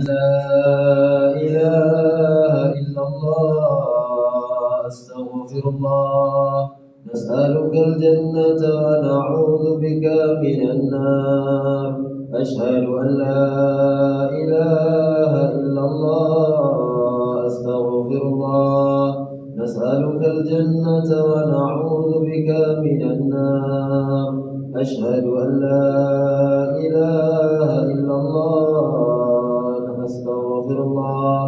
لا إله إلا الله أستغفر الله نسألك الجنة ونعوذ بك من النار أشهد أن لا إله إلا الله أستغفر الله نسألك الجنة ونعوذ بك من النار أشهد أن لا إله إلا الله أستغفر الله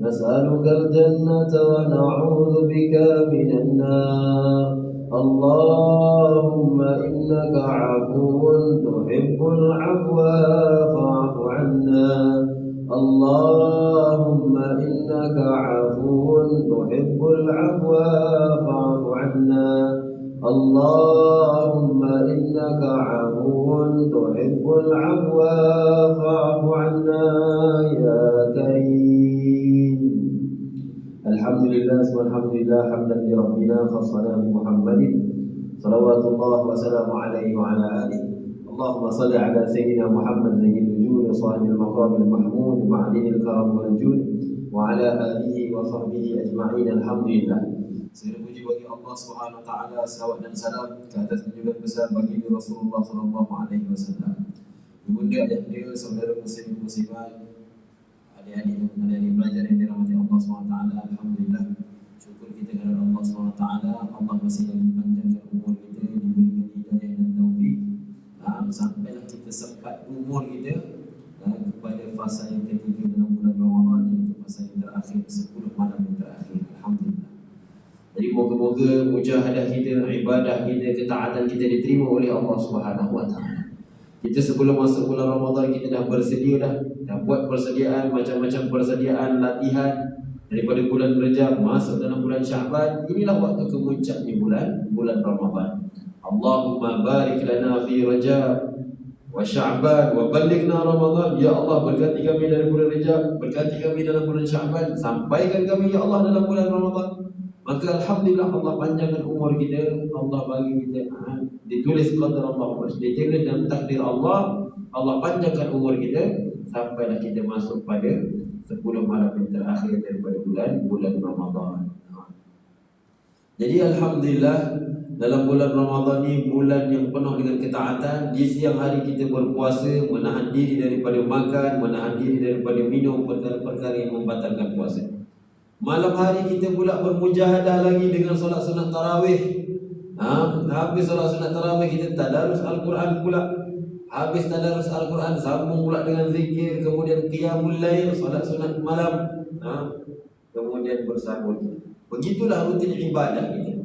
نسألك الجنة ونعوذ بك من النار اللهم إنك عفو تحب العفو فاعف عنا اللهم إنك عفو تحب العفو فاعف عنا اللهم إنك عفو تحب العفو فاعف عنا يا كريم. الحمد لله والحمد لله حمدا لربنا خصنا بمحمد صلوات الله وسلامه عليه وعلى آله. اللهم صل على سيدنا محمد زين الوجود صاحب المقام المحمود معدن الكرم والجود وعلى آله وصحبه أجمعين. الحمد لله. Segala puji bagi Allah Subhanahu wa taala, salawat dan salam ke atas junjungan besar bagi Rasulullah sallallahu alaihi wasallam. Ibunda dan dia saudara muslim muslimat, adik-adik yang belajar yang dirahmati Allah Subhanahu wa taala, alhamdulillah. Syukur kita kepada Allah Subhanahu wa taala, Allah masih lagi panjangkan umur kita, diberikan hidayah dan taufik. Sampailah kita sempat umur kita kepada fasa yang ketiga dalam bulan Ramadan, iaitu fasa yang terakhir, 10 malam yang terakhir. Alhamdulillah. Jadi moga-moga mujahadah kita, ibadah kita, ketaatan kita diterima oleh Allah Subhanahu wa taala. Kita sebelum masuk bulan Ramadan kita dah bersedia dah buat persediaan, macam-macam persediaan latihan daripada bulan Rajab masuk dalam bulan Syaban. Inilah waktu kemuncaknya bulan Ramadan. Allahumma barik lana fi Rajab wa Sya'ban wa ballighna Ramadan. Ya Allah, berkati kami dalam bulan Rajab, berkati kami dalam bulan Sya'ban, sampaikan kami ya Allah dalam bulan Ramadan. Maka alhamdulillah Allah panjangkan umur kita, Allah bagi kita ditulis qadar Allah, ditulis dalam takdir Allah, Allah panjangkan umur kita sampailah kita masuk pada 10 malam yang terakhir daripada bulan Ramadan. Jadi alhamdulillah dalam bulan Ramadan ni bulan yang penuh dengan ketaatan. Di siang hari kita berpuasa, menahan diri daripada makan, menahan diri daripada minum perkara-perkara yang membatalkan puasa. Malam hari kita pula bermujahadah lagi dengan solat sunat tarawih. Habis solat sunat tarawih kita tadarus Al-Quran pula. Habis tadarus Al-Quran sambung pula dengan zikir, kemudian qiyamul lail, solat sunat malam, kemudian bersahur. Begitulah rutin ibadah kita.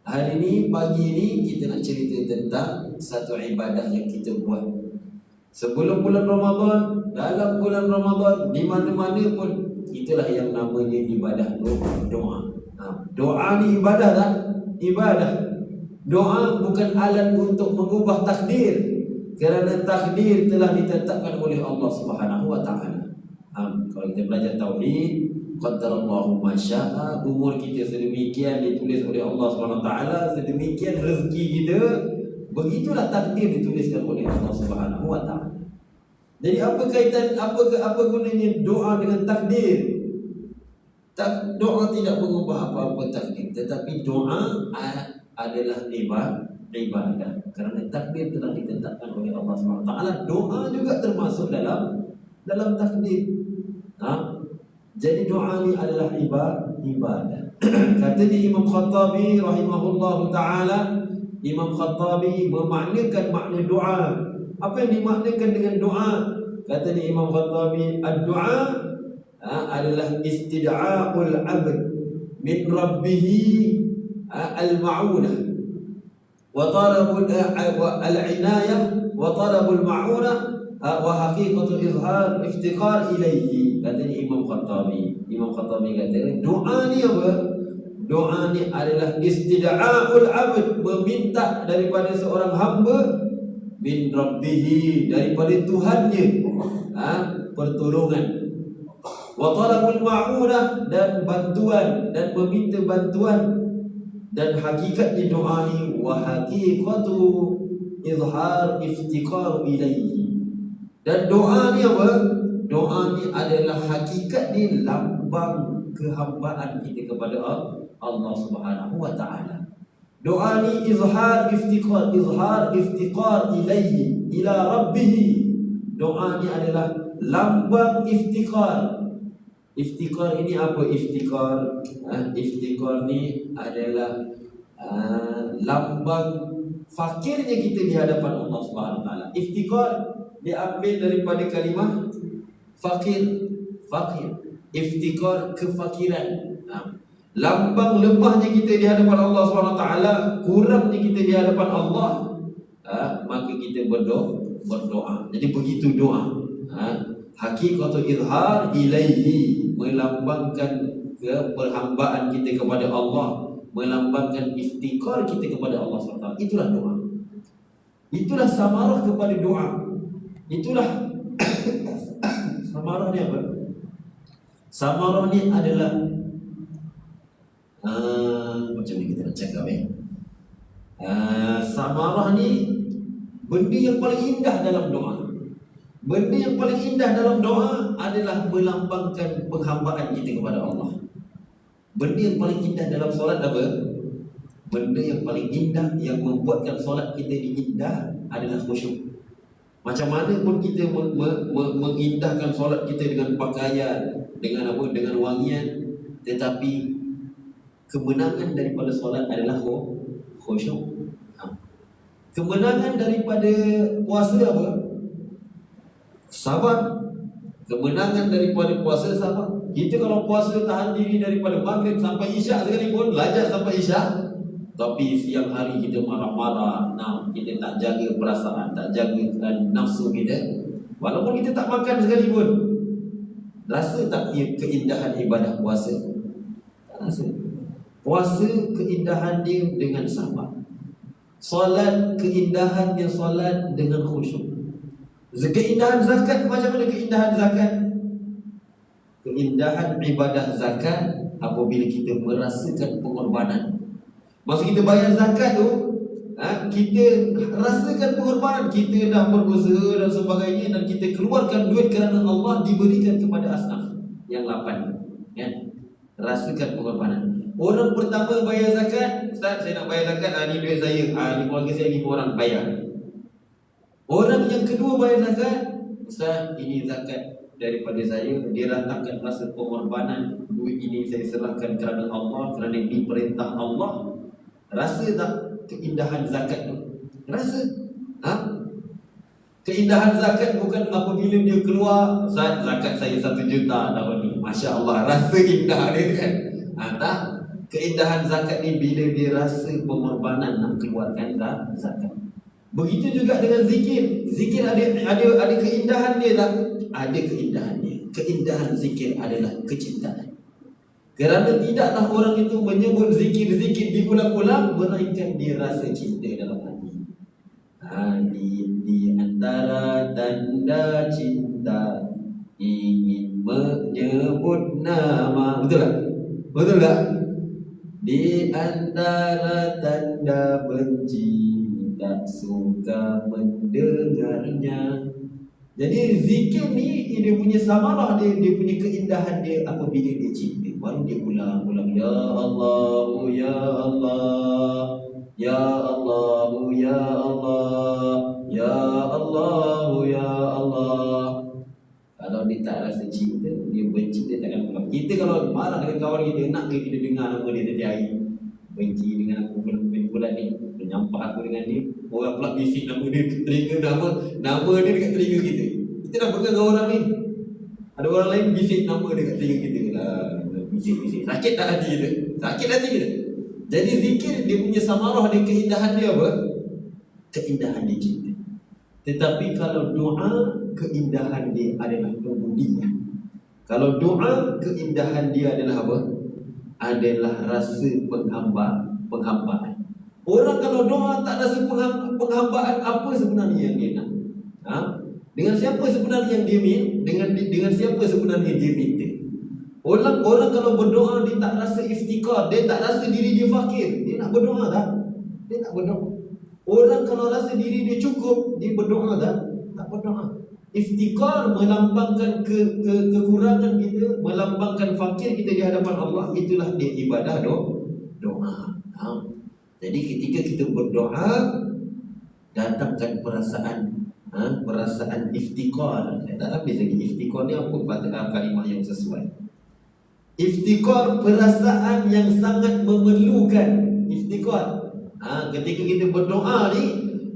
Hari ini, pagi ini kita nak cerita tentang satu ibadah yang kita buat sebelum bulan Ramadan, dalam bulan Ramadan, di mana-mana pun. Itulah yang namanya ibadah doa. Doa ni ibadah tak? Ibadah. Doa bukan alat untuk mengubah takdir, kerana takdir telah ditetapkan oleh Allah Subhanahu wa taala. Kalau kita belajar tauhid, qadarallahu ma syaa, umur kita sedemikian ditulis oleh Allah Subhanahu wa taala, sedemikian rezeki kita, begitulah takdir dituliskan oleh Allah Subhanahu wa taala. Jadi apa kaitan, apa gunanya doa dengan takdir? Doa tidak mengubah apa-apa takdir, tetapi doa adalah ibadah. Kerana takdir telah ditetapkan oleh Allah SWT. Doa juga termasuk dalam takdir. Jadi doa ini adalah ibadah. Katanya Imam Khattabi rahimahullahu ta'ala, Imam Khattabi memaknakan makna doa. Apa yang dimaknakan dengan doa? Katanya Imam Khattabi, ad-doa adalah istida'a'ul abd min rabbih al-ma'unah wa talabul al-inayah wa talabul ma'unah wa haqiqatu izhar iftiqar ilaihi. Katanya Imam Khattabi kata doa ni apa? Doa ni adalah istida'a'ul abd, meminta daripada seorang hamba min rabbihi, daripada Tuhannya, pertolongan, wa talabul ma'unah, dan bantuan, dan meminta bantuan. Dan hakikat di doa ni wa haqiqatu izhar iftiqar ilaihi. Dan doa ni apa? Doa ni adalah hakikat ni lambang kehambaan kita kepada Allah Subhanahu wa taala. Doa ni izhar iftiqar ilaihi ila rabbih. Doa ni adalah lambang iftiqar. Iftiqar ini apa iftiqar? Iftiqar ni adalah lambang fakirnya kita di hadapan Allah Subhanahu wa taala. Iftiqar diambil daripada kalimah fakir. Iftiqar kefakiran. Lambang lemahnya kita di hadapan Allah Subhanahu wa taala, kurangnya kita di hadapan Allah, maka kita berdoa. Jadi begitu doa. Hakikatul izhar ilaihi, melambangkan perhambaan kita kepada Allah, melambangkan iftikar kita kepada Allah SWT. Itulah doa. Itulah samarah kepada doa. Itulah samarah ni apa? Samarah ni adalah macam ni kita nak cakap samarah ni benda yang paling indah dalam doa. Benda yang paling indah dalam doa adalah melambangkan penghambaan kita kepada Allah. Benda yang paling indah dalam solat apa? Benda yang paling indah yang membuatkan solat kita ni indah adalah khusyuk. Macam mana pun kita mengindahkan solat kita dengan pakaian, dengan apa? Dengan wangian, tetapi kemenangan daripada solat adalah khusyuk. Kemenangan daripada puasa apa? Sabar. Kemenangan daripada puasa sabar. Kita kalau puasa tahan diri daripada maghrib sampai isyak sekalipun, lajak sampai isyak, tapi siang hari kita marah-marah, kita tak jaga perasaan, tak jaga nafsu kita, walaupun kita tak makan sekalipun, rasa tak keindahan ibadah puasa? Tak rasa. Puasa keindahan dia dengan sabar. Solat keindahannya solat dengan khusyuk. Keindahan zakat, macam mana keindahan zakat? Keindahan ibadah zakat apabila kita merasakan pengorbanan. Masa kita bayar zakat tu, kita rasakan pengorbanan. Kita dah berusaha dan sebagainya, dan kita keluarkan duit kerana Allah, diberikan kepada asnaf yang 8. Rasakan pengorbanan. Orang pertama bayar zakat, Ustaz saya nak bayar zakat, ni duit saya, ni keluarga saya 5 orang bayar. Orang yang kedua bayar zakat, Ustaz ini zakat daripada saya, dia ratakan rasa pengorbanan, duit ini saya serahkan kerana Allah, kerana ini perintah Allah. Rasa tak keindahan zakat tu? Rasa? Keindahan zakat bukan apabila dia keluar, Ustaz zakat saya 1 juta tahun ni, Masya Allah, rasa indah dia kan? Tak. Keindahan zakat ni bila dia rasa pengorbanan nak keluarkan zakat. Begitu juga dengan zikir. Zikir ada keindahan dia tak? Ada keindahan dia. Keindahan zikir adalah kecintaan. Kerana tidaklah orang itu menyebut zikir-zikir diulang-ulang, melainkan dia rasa cinta dalam hati. Di antara tanda cinta ingin menyebut nama. Betul tak? Betul tak? Di antara tanda benci, tak suka mendengarnya. Jadi zikir ni dia punya samarah dia punya keindahan dia apabila dia cinta. Baru dia ulang-ulang, ya Allah, ya Allah, ya Allah, ya Allah, ya Allah, ya Allah. Kalau dia tak rasa cinta, dia benci, dia takkan ulang. Kita kalau marah dengan kawan kita, nak ke kita dengar nama dia setiap hari? Benci dengan aku bulan ni, menyampah aku dengan dia. Orang pula bisik nama dia, telinga nama dia dekat telinga kita. Kita dah pegang dengan orang ni, ada orang lain bisik nama dia dekat telinga kita. Bisik-bisik, sakit tak hati kita? Sakit hati kita. Jadi zikir dia punya samarah, dia keindahan dia apa? Keindahan dia cinta. Tetapi kalau doa, keindahan dia adalah ubudiyah. Kalau doa, keindahan dia adalah apa? Adalah rasa penghambaan. Orang kalau doa tak rasa penghambaan, apa sebenarnya yang dia nak? Dengan siapa sebenarnya yang dia minta? Dengan siapa sebenarnya dia minta? Orang kalau berdoa dia tak rasa iftikar, dia tak rasa diri dia fakir, dia nak berdoa tak? Dia tak berdoa. Orang kalau rasa diri dia cukup, dia berdoa tak? Tak berdoa. Iftikar melambangkan kekurangan kita, melambangkan fakir kita di hadapan Allah. Itulah dia ibadah doa. Jadi ketika kita berdoa, datangkan perasaan iftikar. Saya tak habis lagi. Iftikar ni apa? Kata kalimah yang sesuai. Iftikar, perasaan yang sangat memerlukan. Iftikar. Ketika kita berdoa ni,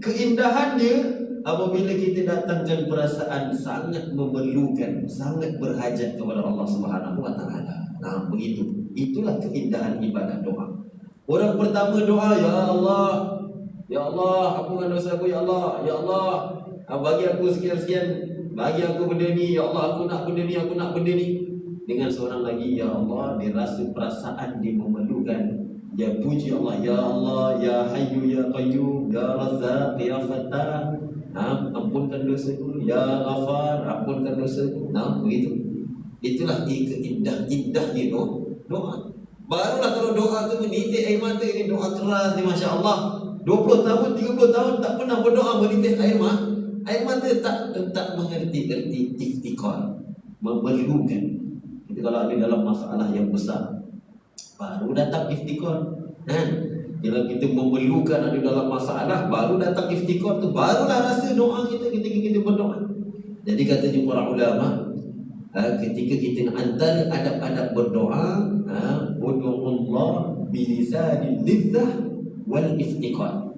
keindahan dia apabila kita datangkan perasaan sangat memerlukan, sangat berhajat kepada Allah Subhanahu wa taala. Begitu. Itulah keindahan ibadah doa. Orang pertama doa, ya Allah, ya Allah, ampunkan dosa aku, ya Allah, ya Allah, bagi aku sekian-sekian, bagi aku benda ni, ya Allah, aku nak benda ni, aku nak benda ni. Dengan seorang lagi, ya Allah, dia rasa perasaan dia memerlukan. Dia puji Allah, ya Allah, ya Hayyu ya Qayyum, ya Razzaq, ya Fattah, ampunkan dosaku, ya Ghafar, ampunkan dosaku. Begitu. Itulah indah-indahnya doa. Barulah kalau doa tu menitik air mata, ini doa keras ni, Masya Allah. 20 tahun, 30 tahun tak pernah berdoa menitis air mata, tak mengerti iftikar, memerlukan. Itu kalau ada dalam masalah yang besar, baru datang iftikar. Kalau kita memerlukan ada dalam masalah, baru datang iftikar tu, barulah rasa doa kita ketika kita berdoa. Jadi katanya para ulama, ketika kita antara adab-adab berdoa, ud'ullah bilisanil lidzah wal iftikar.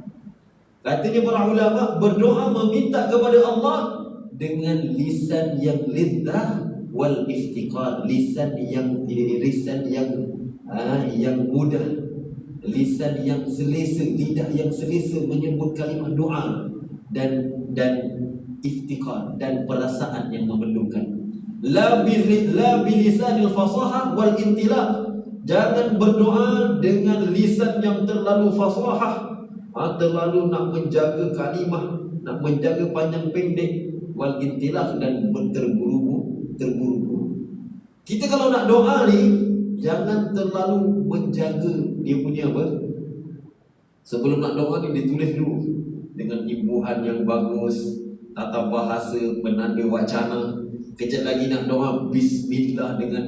Katanya para ulama, berdoa meminta kepada Allah dengan lisan yang lidzah wal iftikar, lisan yang mudah, lisan yang selesa, lidah yang selesa menyebut kalimah doa, dan iftikar, dan perasaan yang memerlukan. La bilisanil fasahah wal intilaq. Jangan berdoa dengan lisan yang terlalu fasahah, terlalu nak menjaga kalimah, nak menjaga panjang pendek, wal intilaq, dan terburu-buru. Kita kalau nak doa ni, jangan terlalu menjaga dia punya apa. Sebelum nak doa ni ditulis dulu dengan imbuhan yang bagus, tata bahasa, penanda wacana. Kejap lagi nak doa, bismillah, dengan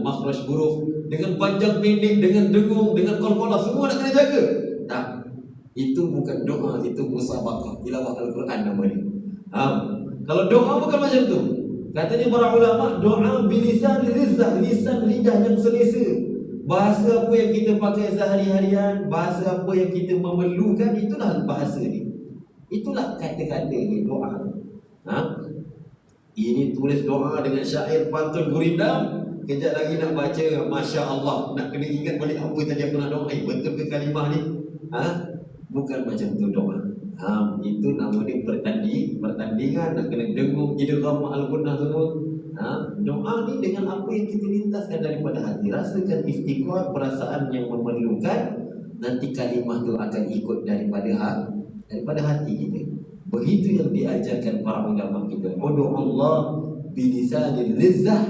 makhraj huruf, dengan panjang pendek, dengan dengung, dengan qalqalah, semua nak kena jaga. Tak, itu bukan doa, itu musabaqah tilawah Al-Quran namanya. Kalau doa bukan macam tu. Katanya para ulama, doa bilisan lidzah, lisan lidah yang selesa. Bahasa apa yang kita pakai sehari-harian, bahasa apa yang kita memerlukan, itulah bahasa ni. Itulah kata-kata ni doa. Ini tulis doa dengan syair pantun gurindam, kejap lagi nak baca, Masya Allah, nak kena ingat balik apa tadi aku nak doa. Betul ke kalimah ni? Bukan macam tu doa. Itu nama dia pertandingan, nak kena dengung, idgham al-gunnah semua. Doa ni dengan apa yang kita lintaskan daripada hati. Rasakan iftikar, perasaan yang memerlukan. Nanti kalimah tu akan ikut daripada hati kita. Begitu yang diajarkan para ulama kita. Ud'ullah bilisanil lizzah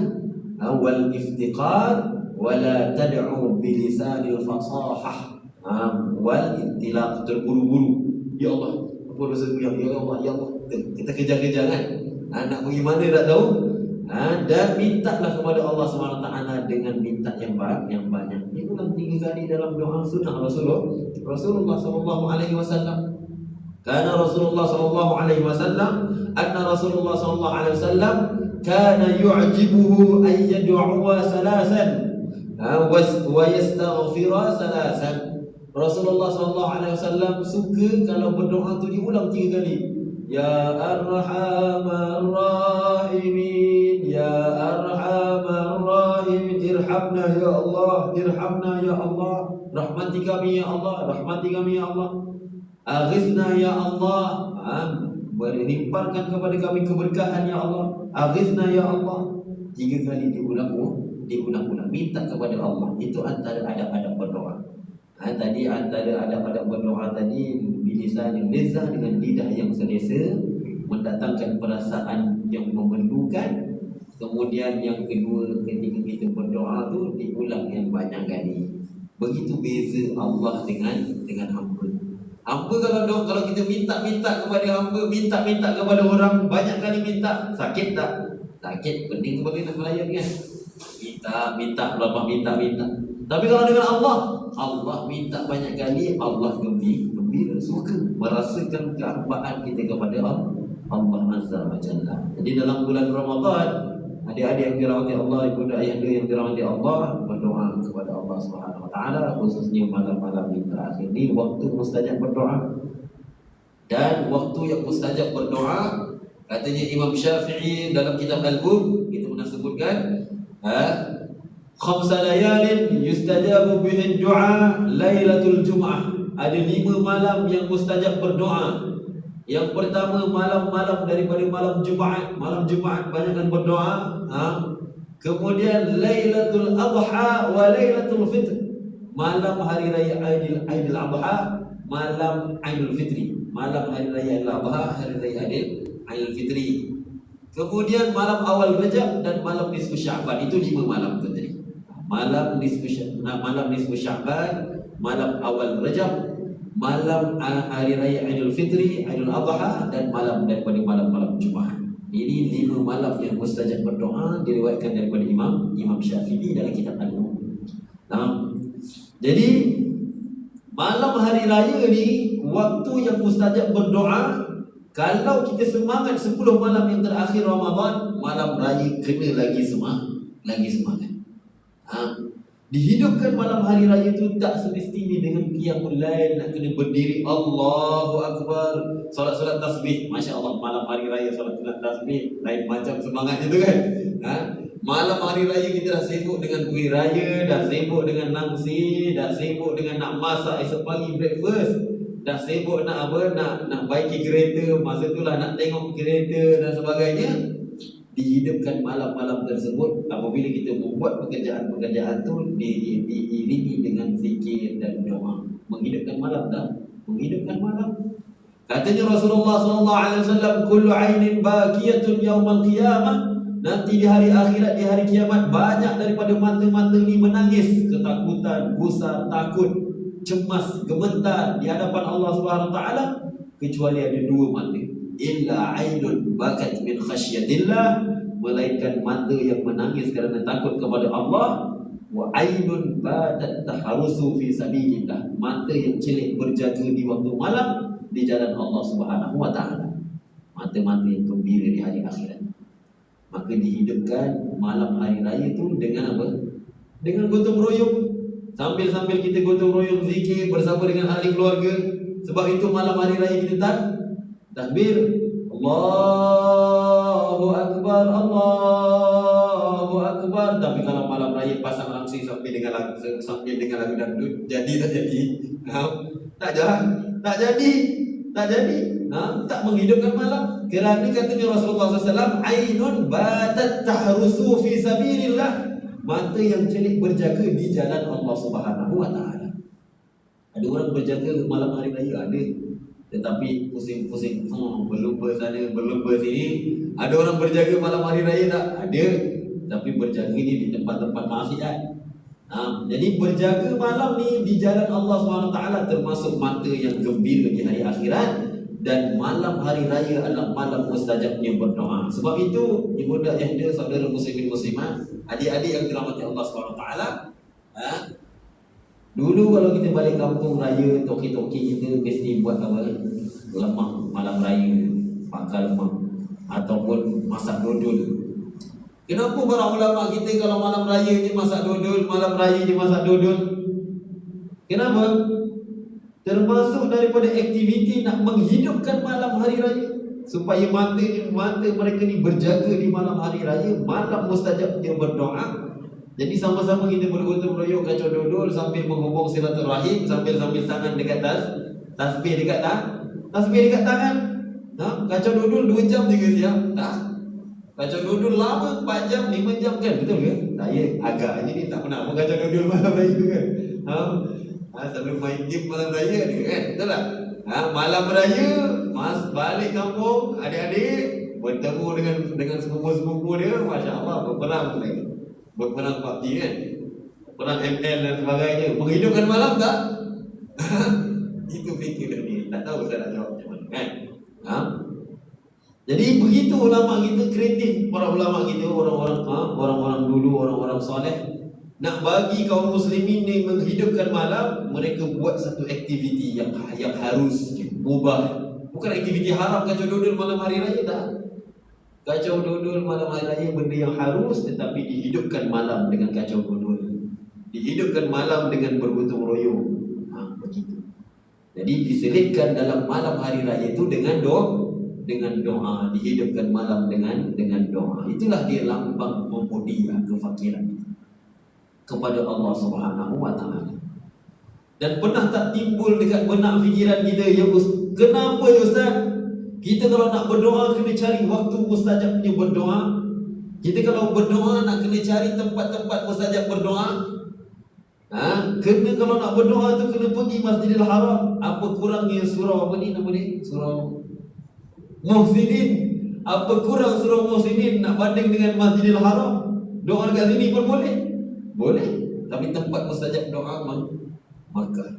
wal iftiqar, wala tad'u bilisanil fasahah wal intilaq, terburu-buru. Ya Allah, apa dosa aku, ya Allah, ya Allah. Kita kejar-kejar kan. Nak pergi mana tak tahu. Dan mintalah kepada Allah SWT dengan minta yang banyak. Ini ulang 3 kali dalam doa sunnah Rasulullah SAW. Karena Rasulullah SAW, anna Rasulullah SAW kana yu'jibuhu an yad'uwa salasan wa yastaghfira salasan. Rasulullah SAW suka kalau berdoa tu diulang 3 kali. Ya Arhamar Rahimin, Ya Arhamar Rahimin, irhamna ya Allah, irhamna ya Allah, rahmati kami ya Allah, rahmati kami ya Allah. Aghithna ya Allah, limpahkan kepada kami keberkahan ya Allah. Aghithna ya Allah. 3 kali diulang-ulang, minta kepada Allah. Itu antara adab-adab berdoa. Tadi antara adab-adab berdoa tadi, bilisan yang lizzah, dengan lidah yang selesa, mendatangkan perasaan yang memerlukan. Kemudian yang kedua, ketika kita berdoa tu diulang yang banyak kali. Begitu beza Allah dengan hamba. Hamba kalau kita minta kepada hamba, minta kepada orang, banyak kali minta, sakit tak? Sakit, pening kepada nak melayan kan? Minta, berapa minta. Tapi kalau dengan Allah minta banyak kali, Allah gembira, suka, merasakan kehambaan kita kepada Allah Azza wa Jalla. Jadi dalam bulan Ramadan, adik-adik yang dirahmati Allah, ibu dan ayahanda yang dirahmati Allah, berdoa kepada Allah Subhanahu wa taala, khususnya malam-malam yang terakhir ini, waktu mustajab berdoa. Dan waktu yang mustajab berdoa, katanya Imam Syafi'i dalam kitab Al-Um, kita pernah sebutkan, khamsa layalin yustajabu bihi du'a lailatul jum'ah. Ada 5 malam yang mustajab berdoa. Yang pertama, malam-malam daripada malam Jumaat. Malam Jumaat banyakkan berdoa. Kemudian Lailatul Adha wa Lailatul Fitr. Malam hari raya Aidil Adha, malam Aidil Fitri. Malam hari raya Aidil Adha, hari raya Aidil Fitri. Kemudian malam awal Rajab dan malam nisfu Sya'ban. Itu 5 malam tu tadi. Malam nisfu Sya'ban, malam awal Rajab, malam hari raya Aidil Fitri, Aidil Adha, dan malam daripada malam-malam Jumaat. Ini 5 malam yang mustajab berdoa, diriwayatkan daripada Imam Syafi'i dalam kitab Al-Um. Jadi malam hari raya ni waktu yang mustajab berdoa. Kalau kita semangat 10 malam yang terakhir Ramadan, malam raya kena lagi semangat. Dihidupkan malam hari raya itu tak semestinya dengan qiyamul lail, nak kena berdiri Allahu Akbar, solat tasbih. Masya Allah, malam hari raya solat tasbih lain macam semangatnya tu kan. Malam hari raya kita dah sibuk dengan kuih raya, dah sibuk dengan nangsi, dah sibuk dengan nak masak esok pagi breakfast, dah sibuk nak baiki kereta, masa itulah nak tengok kereta dan sebagainya. Dihidupkan malam-malam tersebut apabila kita membuat pekerjaan-pekerjaan tu diiringi dengan zikir dan doa. Menghidupkan malam tak? Menghidupkan malam. Katanya Rasulullah SAW, kullu ainin baqiyatun yaumal qiyamah. Nanti di hari akhirat, di hari kiamat, banyak daripada mata-mata ini menangis, ketakutan, gusar, takut, cemas, gemetar di hadapan Allah Subhanahu wa taala, kecuali ada 2 mata. Illa ainun bakat min khasyatillah, melainkan mata yang menangis kerana takut kepada Allah. Wa ainun badat taharusu fi sabilillah, mata yang celik berjaga di waktu malam di jalan Allah Subhanahu wa taala. Mata-mata yang gembira di hari akhirat. Maka dihidupkan malam hari raya itu dengan apa? Dengan gotong royong. Sambil kita gotong royong zikir bersama dengan ahli keluarga. Sebab itu malam hari raya kita takbir, Allahu Akbar, Allahu Akbar. Tapi kalau malam raya pasang langsung sambil dengan lagu dangdut, jadi tak jadi? Tak jadi. Tak menghidupkan malam. Kerana katanya Rasulullah SAW, ainun batat tahrusu fi sabilillah, mata yang celik berjaga di jalan Allah Subhanahu wa taala. Ada orang berjaga malam hari raya, ada. Tetapi pusing-pusing, berlumba sana, berlumba sini. Ada orang berjaga malam hari raya tak? Ada. Tapi berjaga ni di tempat-tempat maksiat. Jadi berjaga malam ni di jalan Allah SWT termasuk mata yang gembira di hari akhirat. Dan malam hari raya adalah malam mustajabnya berdoa. Sebab itu, ibu dan ayahanda, saudara muslimin muslimat, adik-adik yang dirahmati Allah SWT, dulu kalau kita balik kampung raya, toki-toki kita mesti buat apa? Lemak malam raya, bakal lemak, ataupun masak dodol. Kenapa para ulama kita kalau malam raya je masak dodol, malam raya je masak dodol? Kenapa? Termasuk daripada aktiviti nak menghidupkan malam hari raya, supaya mata mereka ni berjaga di malam hari raya, malam mustajab dia berdoa. Jadi sama-sama kita bergotong royong kacau dodol sambil menghubung silaturahim, sambil tangan dekat tasbih dekat tangan. Kacau dodol 2 jam 3 jam. Kacau dodol lama 4 jam 5 jam kan, betul ke? Saya agaknya ni tak pernah kacau dodol malam raya tu kan. Sambil main game malam raya ni kan, betul tak? Malam raya balik kampung, adik-adik bertemu dengan sepupu-sepupu dia, masya-Allah, berperang PUBG kan, perang ML dan sebagainya. Menghidupkan malam tak? Itu fikir ni. Tak tahu saya nak jawab macam mana kan? Ha? Jadi begitu ulama kita kreatif, para ulama kita, orang-orang dulu, orang-orang soleh, nak bagi kaum muslimin ni menghidupkan malam, mereka buat satu aktiviti yang harus mubah. Bukan aktiviti haram, kacau dodol malam hari raya, tak. Kacau dodol malam hari raya benda yang harus, tetapi dihidupkan malam dengan kacau dodol, dihidupkan malam dengan bergotong royong. Begitu. Jadi diselipkan dalam malam hari raya itu dengan doa, dihidupkan malam dengan doa. Itulah dia lambang memudia kefakiran kepada Allah Subhanahu wa taala. Dan pernah tak timbul dekat benak fikiran kita, ya kenapa ya Ustaz? Kita kalau nak berdoa kena cari waktu mustajabnya berdoa. Kita kalau berdoa nak kena cari tempat-tempat mustajab berdoa. Kena kalau nak berdoa tu kena pergi Masjidil Haram. Apa kurangnya surah apa ni nama dia? Surah Muhsinin. Apa kurang surah Muhsinin nak banding dengan Masjidil Haram? Doa dekat sini pun boleh. Boleh. Tapi tempat mustajab doa Makkah.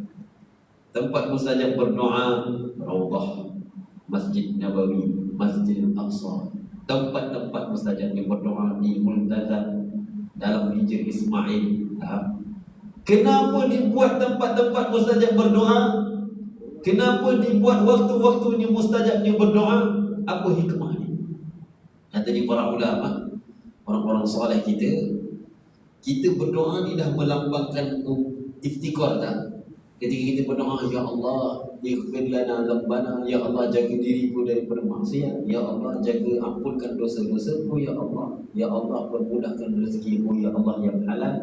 Tempat mustajab berdoa Raudhah, Masjid Nabawi, Masjid Al-Aqsa. Tempat-tempat mustajabnya berdoa di Multazam dalam Hijr Ismail. Kenapa dibuat tempat-tempat mustajab berdoa? Kenapa dibuat waktu-waktunya mustajabnya berdoa? Apa hikmahnya? Katanya para ulama, orang-orang soleh kita berdoa ni dah melambangkan iftikar tak? Ketika kita berdoa, ya Allah, ighfir lana dzambana, ya Allah jaga diriku daripada maksiat, ya Allah jaga ampunkan dosa-dosaku, ya Allah permudahkan rezekiku, ya Allah yang halal.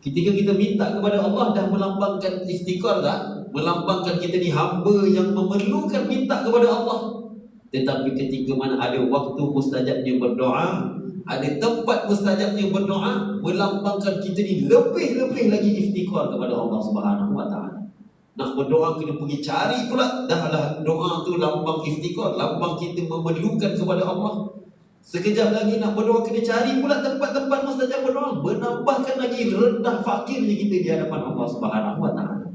Ketika kita minta kepada Allah dah melambangkan iftikar tak? Melambangkan kita ni hamba yang memerlukan minta kepada Allah. Tetapi ketika mana ada waktu mustajabnya berdoa, ada tempat mustajabnya berdoa, melambangkan kita ni lebih-lebih lagi iftikar kepada Allah Subhanahu wa taala. Nak berdoa kena pergi cari pula. Dahlah doa tu lambang iftikar, lambang kita memerlukan kepada Allah. Sekejap lagi nak berdoa kena cari pula tempat-tempat mustajab berdoa, menambahkan lagi rendah fakirnya kita di hadapan Allah Subhanahu wa taala.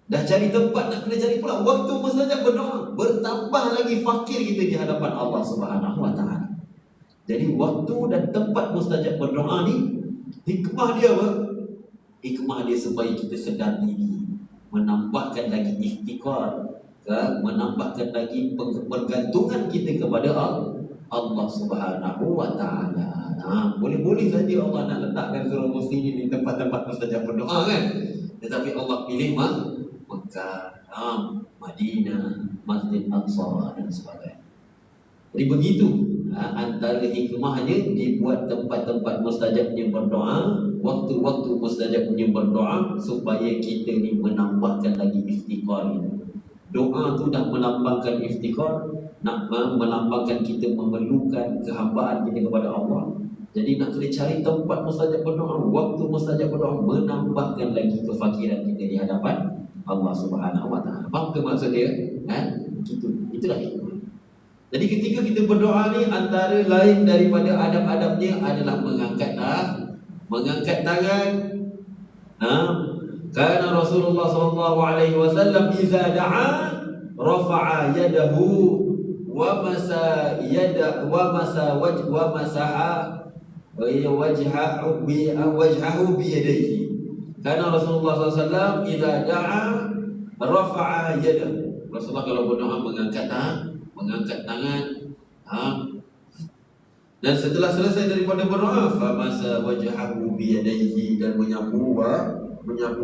Dah cari tempat nak kena cari pula waktu mustajab berdoa, bertambah lagi fakir kita di hadapan Allah Subhanahu wa taala. Jadi waktu dan tempat mustajab berdoa ni, hikmah dia apa? Hikmah dia supaya kita sedar diri, menambahkan lagi iftikar, menambahkan lagi pergantungan kita kepada Allah Subhanahu wa taala. Boleh-boleh saja Allah nak letakkan surah Muhsinin di tempat-tempat mustajab berdoa kan. Tetapi Allah pilih Makkah, Madinah, Masjid Al-Aqsa dan sebagainya. Jadi begitu antara hikmahnya dibuat tempat-tempat mustajabnya berdoa, waktu-waktu mustajabnya berdoa, supaya kita ni menambahkan lagi iftikar ini. Doa tu dah melambangkan iftikar, nak melambangkan kita memerlukan kehambaan kita kepada Allah. Jadi nak kena cari tempat mustajab berdoa, waktu mustajab berdoa, menambahkan lagi kefakiran kita di hadapan Allah Subhanahu wa taala. Faham ke maksud dia? Itulah hikmah. Jadi ketika kita berdoa ni, antara lain daripada adab-adabnya adalah mengangkat tangan. Karena Rasulullah sallallahu alaihi wasallam iza da'a rafa'a yadahu wa masa wajhahu bi yadayhi. Karena Rasulullah sallallahu alaihi wasallam iza da'a rafa'a yadahu. Rasulullah kalau berdoa mengangkat tangan, dan setelah selesai daripada berdoa, famasa wajhahu bi yadayhi, dan menyapu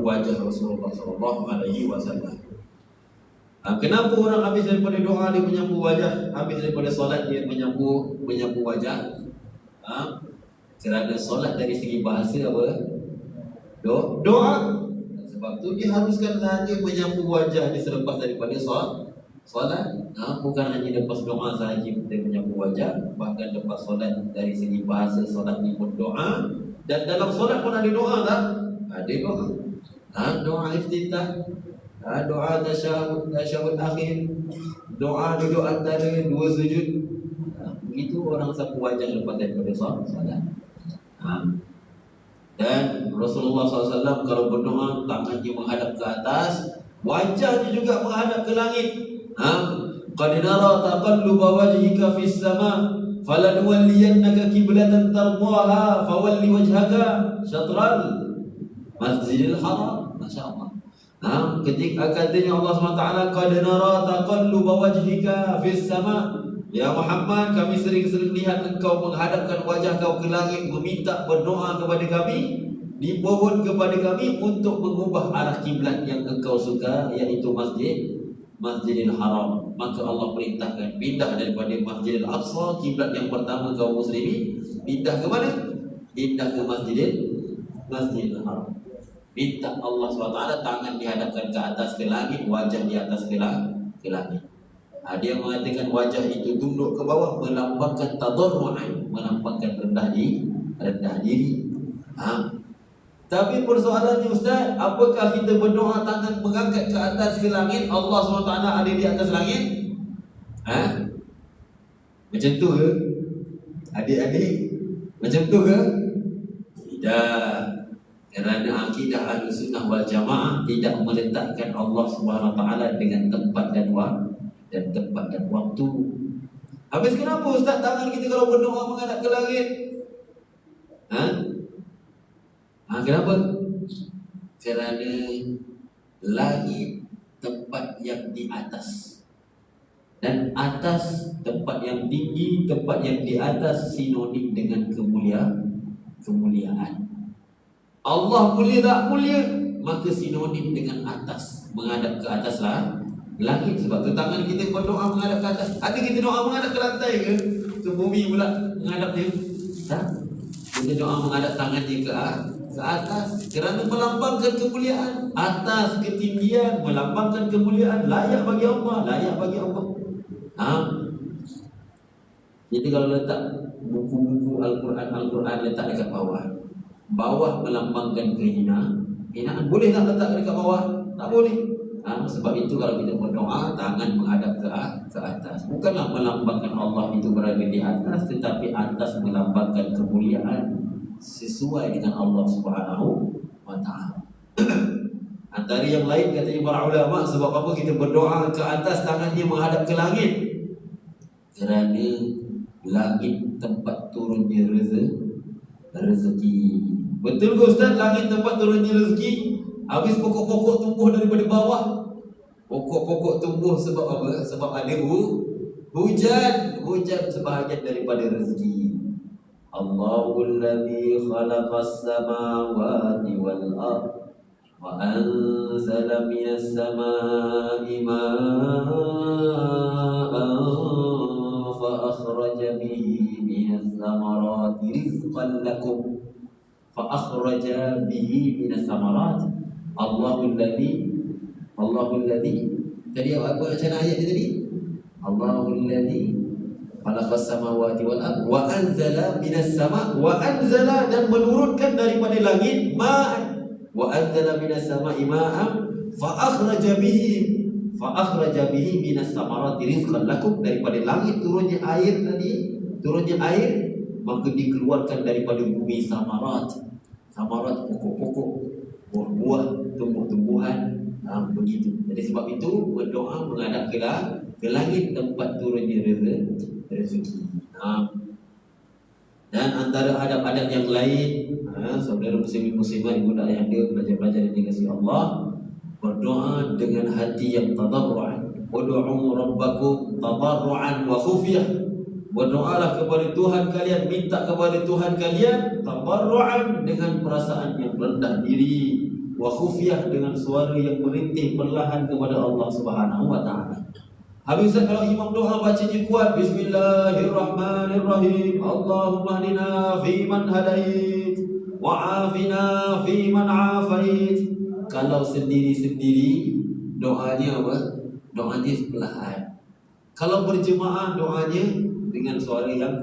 wajah Rasulullah sallallahu alaihi wasallam. Kenapa orang habis daripada doa dia menyapu wajah, habis daripada solat dia menyapu wajah? Kerana solat dari segi bahasa apa? Doa. Sebab tu diharuskan sahaja menyapu wajah dia selepas daripada solat. Bukan hanya lepas doa sahaja kita menyapu wajah, bahkan lepas solat dari segi bahasa solat ni pun doa. Dan dalam solat pun ada doa tak? Ada doa. Doa iftitah, doa tasyahud akhir, doa duduk antara dua sujud. Begitu orang sapu wajah lepas daripada solat. Dan Rasulullah SAW kalau berdoa tangannya menghadap ke atas, wajahnya juga menghadap ke langit. Qad nara taqalluba wajhika fis sama falanuwalliyannaka qiblatan tardaha fawalli wajhaka syatral Masjidil Haram. Masya-Allah. Ketika katanya Allah SWT, qad nara taqalluba wajhika fis sama, ya Muhammad, kami sering-sering lihat engkau menghadapkan wajah kau ke langit, meminta berdoa kepada kami, dimohon kepada kami untuk mengubah arah kiblat yang engkau suka, yaitu Masjidil Haram. Maka Allah perintahkan pindah daripada Masjidil Aqsa, kiblat yang pertama kaum muslimin, pindah ke mana? Pindah ke Masjidil Haram. Minta Allah SWT tangan dihadapkan ke atas ke langit, wajah di atas ke langit. Dia mengatakan wajah itu tunduk ke bawah, melambangkan tadarru'an, melambangkan rendah diri. Tapi persoalannya Ustaz, apakah kita berdoa tangan mengangkat ke atas ke langit, Allah SWT ada di atas langit? Macam tu ke? Adik-adik, macam tu ke? Tidak. Kerana akidah Ahlussunnah wal Jamaah tidak meletakkan Allah SWT dengan tempat dan waktu. Habis kenapa Ustaz tangan kita kalau berdoa menghadap ke langit? Kenapa? Kerana langit tempat yang di atas, dan atas tempat yang tinggi, tempat yang di atas sinonim dengan kemuliaan. Allah mulia tak mulia, maka sinonim dengan atas, menghadap ke atas langit. Sebab tu tangan kita berdoa menghadap ke atas. Ada kita doa menghadap ke lantai ke? Ke bumi pula menghadap dia? Tak. Kita doa menghadap tangannya ke atas, kerana melambangkan kemuliaan. Atas ketinggian melambangkan kemuliaan, layak bagi Allah. Jadi kalau letak buku-buku Al-Quran letak dekat bawah melambangkan kehinaan. Boleh tak letak dekat bawah? Tak boleh. Sebab itu kalau kita berdoa, tangan menghadap ke atas. Bukanlah melambangkan Allah itu berada di atas, tetapi atas melambangkan kemuliaan sesuai dengan Allah Subhanahu wa Ta'ala. Antara yang lain katanya para ulama, sebab apa kita berdoa ke atas, tangannya menghadap ke langit? Kerana langit tempat turunnya rezeki. Betul ke Ustaz, langit tempat turunnya rezeki? Habis pokok-pokok tumbuh daripada bawah. Pokok-pokok tumbuh sebab apa? Sebab ada hujan sebahagian daripada rezeki. Allahul ladzi khalaqas samawati wal ardh wa anzala minas samaa'i ma'an fa akhraja bihi minas thamarati rizqan lakum. Fa'akhraja bihi minas samarat. Allahul ladzi tadi apa bacaan ayat dia tadi? Allahul ladzi khalaqas samawati wal ardh wa anzala minas sama', wa anzala, dan menurunkan daripada langit, ma'an, wa anzala minas sama'i ma'an fa'akhraja bihi minas samarati rizqan lakum. Daripada langit turunnya air, maka dikeluarkan daripada bumi samarat, pokok-pokok, buah-buah, tumbuh-tumbuhan, begitu. Jadi sebab itu berdoa menghadap ke langit, tempat turunnya rezeki. Dan antara adab-adab yang lain, saudara muslimin muslimat, ibu dan ayah dia, belajar-belajar yang dikasihi Allah, berdoa dengan hati yang tadarru'an. Ud'u rabbakum tadarru'an wa khufyah. Berdoalah kepada Tuhan kalian, minta kepada Tuhan kalian tadarru'an, dengan perasaan yang rendah diri, wa khufyah, dengan suara yang merintih perlahan kepada Allah Subhanahu wa Ta'ala. Habis kalau imam doa bacanya kuat, Bismillahirrahmanirrahim, Allahumma hdina fi man hadait wa afina fi man afait. Kalau sendiri-sendiri doanya apa? Doanya perlahan. Kalau berjemaah doanya dengan suara yang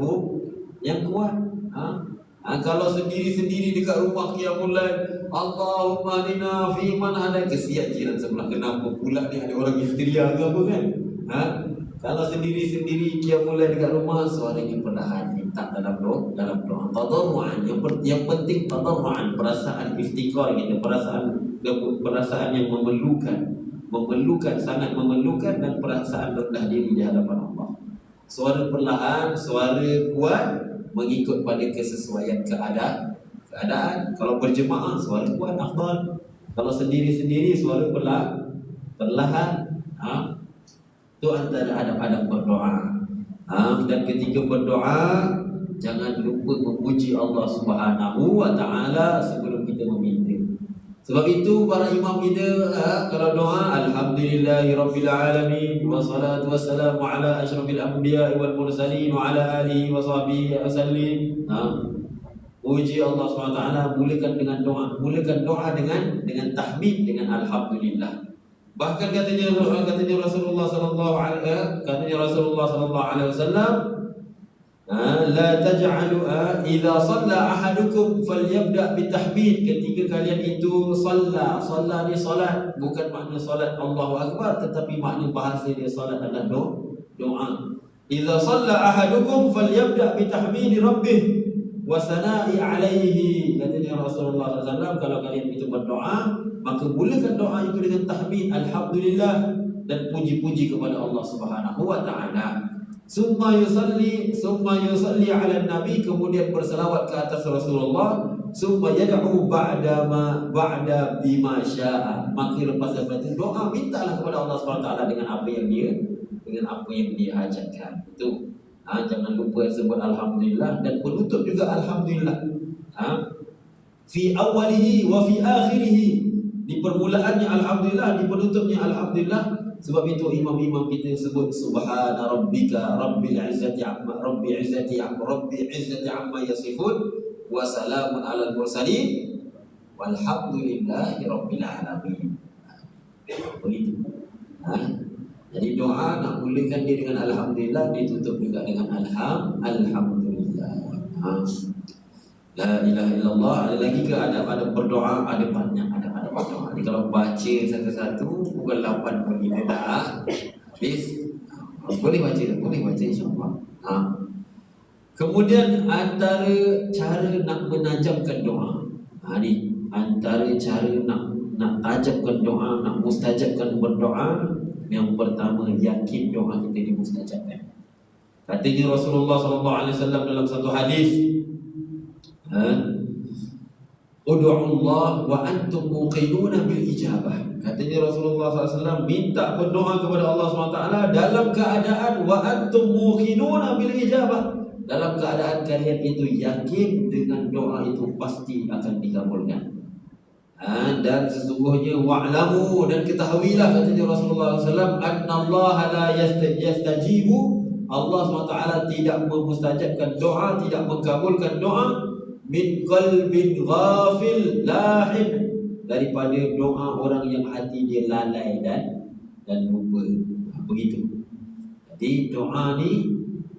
kuat. Kalau sendiri-sendiri dekat rumah qiyamul lail, Allahumma hdina fi man hadait, kesian jiran sebelah, kenapa pula ni ada orang histeria ke apa kan? Kalau sendiri-sendiri qiyamul lail dekat rumah, suaranya perlahan, minta dalam doa. Tadarru'an, yang penting tadarru'an, perasaan iftikar kita, perasaan yang memerlukan. sangat memerlukan, dan perasaan rendah diri di hadapan Allah. Suara perlahan, suara kuat mengikut pada kesesuaian keadaan. Kalau berjemaah suara kuat afdal. Kalau sendiri-sendiri suara perlahan. Itu antara adab-adab berdoa. Dan ketika berdoa, jangan lupa memuji Allah Subhanahu wa Ta'ala sebelum kita meminta. Sebab itu para imam kita kalau doa, alhamdulillahirabbil alamin wassalatu wassalamu ala asyrafil anbiya'i wal mursalin wa ala alihi wa sahbihi wasallim. Puji Allah SWT, mulakan dengan doa dengan tahmid, dengan alhamdulillah. Bahkan katanya Rasulullah sallallahu alaihi wasallam, la taj'alu idza shalla ahadukum falyabda bitahmid. Ketika kalian itu shalla ni solat, bukan makna solat Allahu akbar, tetapi makna bahasa dia solat adalah doa. Idza shalla ahadukum falyabda bitahmid rabbih wa sana'i alaihi. Katanya Rasulullah SAW, kalau kalian itu berdoa, maka mulakan doa itu dengan tahmid, alhamdulillah, dan puji-puji kepada Allah Subhanahu wa Ta'ala. Summa yusalli ala nabi, kemudian berselawat ke atas Rasulullah. Summa yad'u ba'da bima syaa, maka lepas itu doa, mintalah kepada Allah SWT dengan apa yang dia hajatkan. Itu jangan lupa sebut alhamdulillah, dan penutup juga alhamdulillah. Fi awalihi wa fi akhirihi, di permulaannya alhamdulillah, di penutupnya alhamdulillah. Sebab itu imam-imam kita sebut subhana rabbika rabbil izzati amma yasifun wa salamun alal mursalin walhamdulillahi rabbil alamin. Begitu. Jadi doa nak mulakan dia dengan alhamdulillah, ditutup juga dengan alhamdulillah. La ilaha illallah. Ada lagi ke adab berdoa? Ada banyak adab berdoa. Jadi kalau baca satu-satu pukul 8 pun kita dah habis. Boleh baca insya-Allah. Kemudian antara cara nak menajamkan doa. Ni antara cara nak tajamkan doa, nak mustajabkan berdoa. Yang pertama, yakin doa kita dimustajabkan. Katanya Rasulullah SAW dalam satu hadis, Ud'u'allah wa antum muqinuna bil ijabah. Katanya Rasulullah SAW, minta berdoa kepada Allah SWT dalam keadaan wa antum muqinuna bil ijabah, dalam keadaan kalian itu yakin dengan doa itu pasti akan dikabulkan. Dan sesungguhnya wa'lamu, dan ketahuilah, katanya Rasulullah SAW, annallaha la yastajibu, Allah SWT tidak memustajabkan doa, tidak mengkabulkan doa, min qalbin ghafil lahin, daripada doa orang yang hati dia lalai dan lupa. Begitu. Jadi doa ni,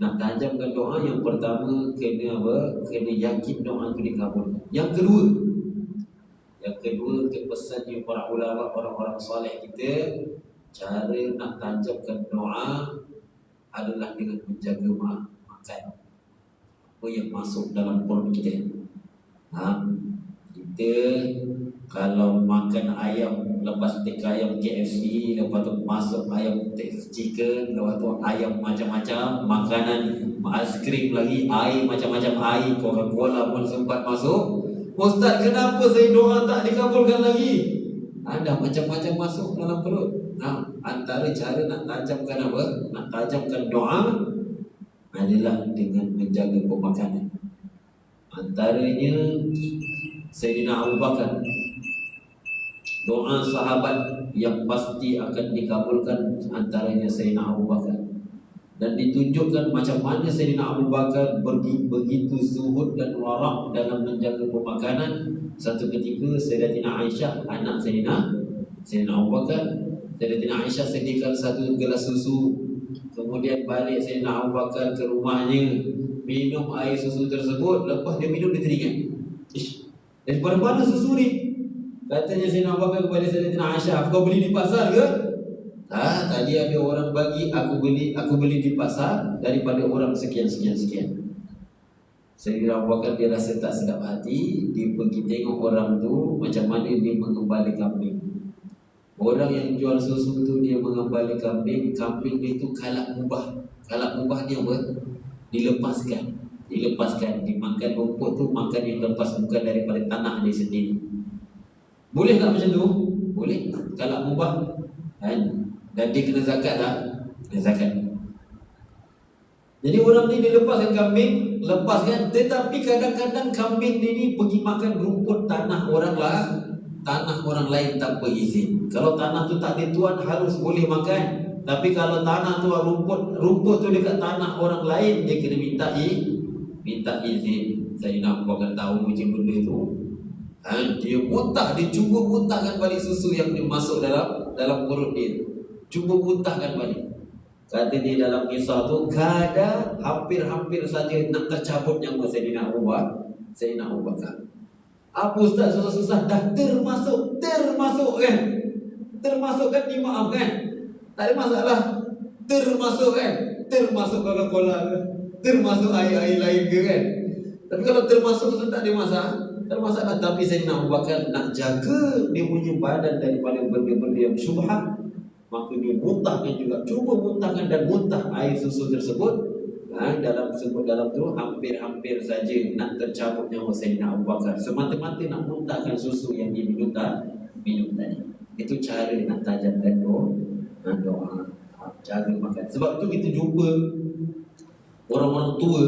nak tajamkan doa, yang pertama kena apa? Kena yakin doa itu dikabulkan. Yang kedua pesannya para ulama, orang-orang soleh kita, cara nak tajamkan doa adalah dengan menjaga makan apa yang masuk dalam perut kita. Kita kalau makan ayam, lepas take ayam KFC, lepas tu masuk ayam Texas chicken, lepas tu ayam macam-macam, makanan, aiskrim lagi, air macam-macam, air Coca-Cola pun sempat masuk. Ustaz, kenapa saya doa tak dikabulkan lagi? Ada macam-macam masuk dalam perut. Antara cara nak tajamkan apa? Nak tajamkan doa adalah dengan menjaga pemakanan. Antaranya Sayyidina Abu Bakar, doa sahabat yang pasti akan dikabulkan antaranya Sayyidina Abu Bakar. Dan ditunjukkan macam mana Sayyidina Abu Bakar begitu zuhud dan warak dalam menjaga pemakanan. Satu ketika Sayyidatina Aisyah, anak Sayyidina Abu Bakar, Sayyidatina Aisyah sediakan satu gelas susu. Kemudian balik Sayyidina Abu Bakar ke rumahnya, minum air susu tersebut. Lepas dia minum, dia teringat, daripada mana susu ni? Katanya Sayyidina Abu Bakar kepada Sayyidatina Aisyah, kau beli di pasar ke? Tadi ada orang bagi, aku beli di pasar daripada orang sekian. Sayyidina Abu Bakar dia rasa tak sedap hati, dia pergi tengok orang tu macam mana dia mengembala kambing. Orang yang jual susu tu dia mengembali kambing, kambing dia tu kalak mubah. Kalak mubah dia apa? Dilepaskan. Dilepaskan, dimakan rumput tu, makan yang lepas, bukan daripada tanah dia sendiri. Boleh tak macam tu? Boleh. Kalak mubah kan? Dan dia kena zakat tak? Kena zakat. Jadi orang ni dia lepaskan kambing, lepaskan, tetapi kadang-kadang kambing dia ni pergi makan rumput tanah orang lah. Tanah orang lain tanpa izin. Kalau tanah tu tak ada tuan, harus boleh makan. Tapi kalau tanah tu rumput tu dekat tanah orang lain, dia kena minta izin. Saya nak buatkan tahu macam benda tu. Dia muntah, dia cuba muntahkan balik susu yang dia masuk dalam perut dia. Cuba muntahkan balik. Kata dia dalam kisah tu, kadang hampir-hampir saja nak tercabut nyawa Sayyidina Abu Bakar. Apa ustaz susah-susah dah termasuk kan? Termasuk kan dimaafkan. Tak ada masalah. Termasuk kan? Termasuk Coca-Cola kan? Termasuk air-air lain ke kan? Tapi kalau termasuk tu tak ada masalah. Termasalah. Tapi Sayyidina Abu Bakar nak jaga dia punya badan daripada benda-benda yang syubhat, maka dia muntahkan juga. Cuba muntahkan dan muntah air susu tersebut. Dalam tu hampir-hampir saja nak tercabut nyawa Sayyidina Abu Bakar, semata-mata nak muntahkan susu yang dia minum tadi. Itu cara nak tajamkan doa. Jaga makan. Sebab tu kita jumpa orang-orang tua,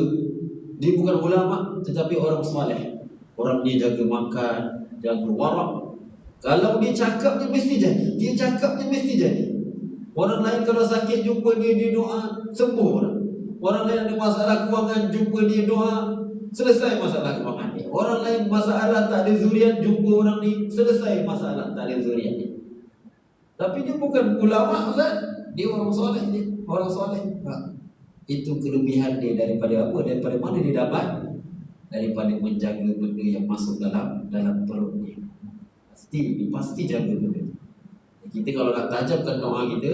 dia bukan ulama tetapi orang soleh. Orang dia jaga makan, jaga warak. Kalau dia cakapnya mesti jadi. Orang lain kalau sakit jumpa dia doa, sembuh orang. Orang lain ada masalah kewangan, jumpa dia doa, selesai masalah kewangan dia. Orang lain masalah tak ada zuriat, jumpa orang ni, selesai masalah tak ada zuriat dia. Tapi dia bukan ulama Ustaz, dia orang soleh dia. Orang soleh. Itu kelebihan dia daripada apa? Daripada mana dia dapat? Daripada menjaga benda yang masuk dalam perut dia. Pasti jaga benda. Kita kalau nak tajamkan doa kita,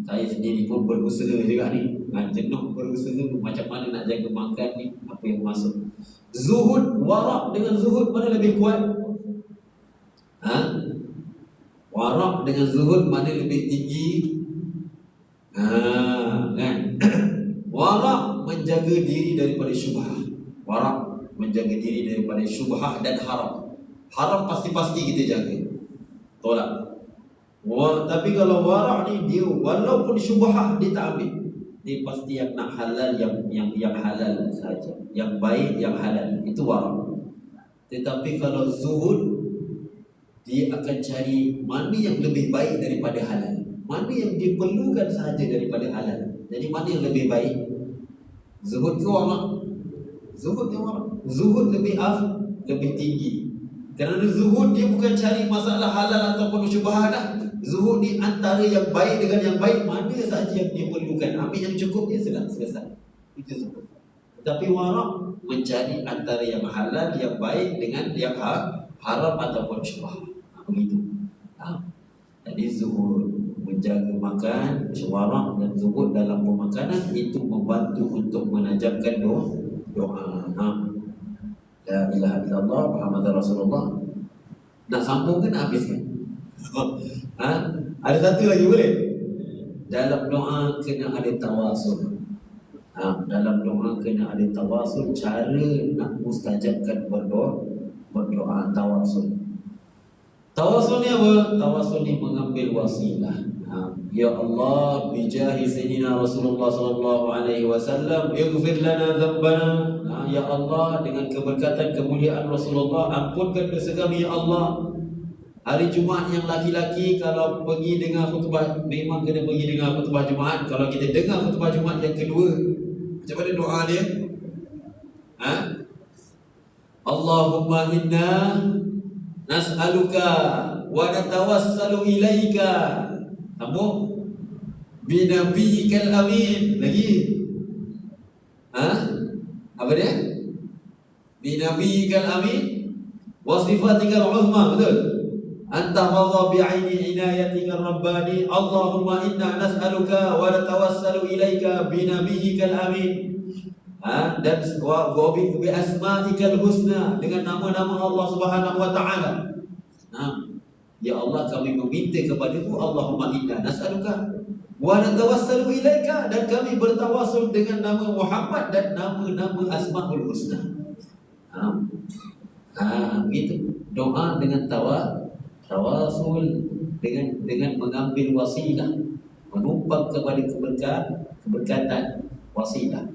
saya sendiri pun berusaha juga ni. Jenuh berusaha macam mana nak jaga makan ni, apa yang masuk. Zuhud, warak dengan zuhud mana lebih kuat? Warak dengan zuhud mana lebih tinggi? Kan? Warak menjaga diri daripada syubhah. Warak menjaga diri daripada syubhah dan haram. Haram pasti kita jaga, tolak. Tapi kalau warak ni, dia walaupun syubhah dia tak ambil. Dia pasti yang nak halal, yang halal saja, yang baik, yang halal. Itu warak. Tetapi kalau zuhud, dia akan cari mana yang lebih baik daripada halal, mana yang diperlukan sahaja daripada halal. Jadi mana yang lebih baik? Zuhud ke warak? Zuhud lebih tinggi. Kerana zuhud dia bukan cari masalah halal ataupun syubhah dah. Zuhud ni antara yang baik dengan yang baik, mana sahaja yang dia perlukan, ambil yang cukup dia, selesai. Itu zuhud. Tapi warak mencari antara yang halal, yang baik dengan yang haram ataupun syubhah. Begitu. Jadi zuhud menjaga makan, warak dan zuhud dalam pemakanan itu membantu untuk menajamkan doa. La ilaha illallah Muhammadur Rasulullah. Nak sambung ke nak habiskan? Ada satu lagi boleh? Dalam doa kena ada tawasul. Dalam doa kena ada tawasul. Cara nak mustajabkan berdoa tawasul. Tawasul ni apa? Tawasul ni mengambil wasilah. Ya Allah, bijahi Sayyidina Rasulullah sallallahu alaihi wasallam, ighfir lana dhanbana. Ya Allah, dengan keberkatan kemuliaan Rasulullah, ampunkan dosa kami ya Allah. Hari Jumaat yang laki-laki kalau pergi dengar khutbah, memang kena pergi dengar khutbah Jumaat. Kalau kita dengar khutbah Jumaat yang kedua, macam mana doa dia? Allahumma inna nas'aluka wa natawassalu ilaika. Sambung. Binabiyyikal amin. Lagi. Apa dia? Binabiyyikal amin wa sifatikal uzma. Betul? Anta madha bi'aini inayatika rabbani. Allahumma inna nas'aluka wa natawassalu ilaika binabiyyikal amin. Dan bi asma'ikal husna, dengan nama-nama Allah Subhanahu wa taala. Ya Allah, kami meminta kepadamu, Allahumma inna nas'aluka wa natawassalu ilaika, dan kami bertawasul dengan nama Muhammad dan nama-nama Asmaul Husna. Gitu. Doa dengan tawasul, dengan mengambil wasilah, menumpang kepada keberkatan, wasilah.